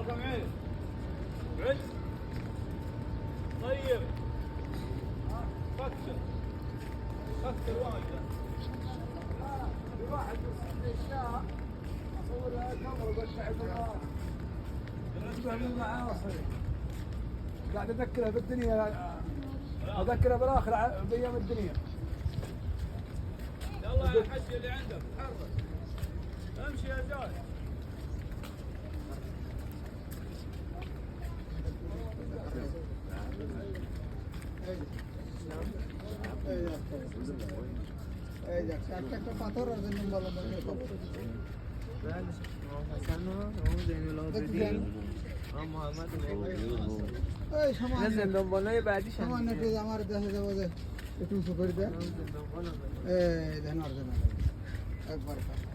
رقم عين عد طيب فكر فكر واجد واحد من الشاء اصور له الكاميرا وبشعل بالله اشبه بالمعاصي قاعد اذكرها بالدنيا اذكرها بالاخر بايام الدنيا يلا يا حجي اللي عندك تحرك امشي يا زايد একটা পাথর আর জন্য বলো আমার দেশে যাবো যে একটু উঁচু করে দেয় ধ্যান অর্জন একবার পাথর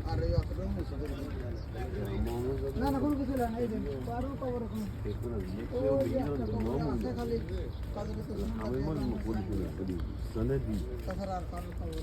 আর এই অতটা উঁচু করে না না কোনো কিছু না এই দিন পারো কবর খালি তাছাড়া আর কারো খবর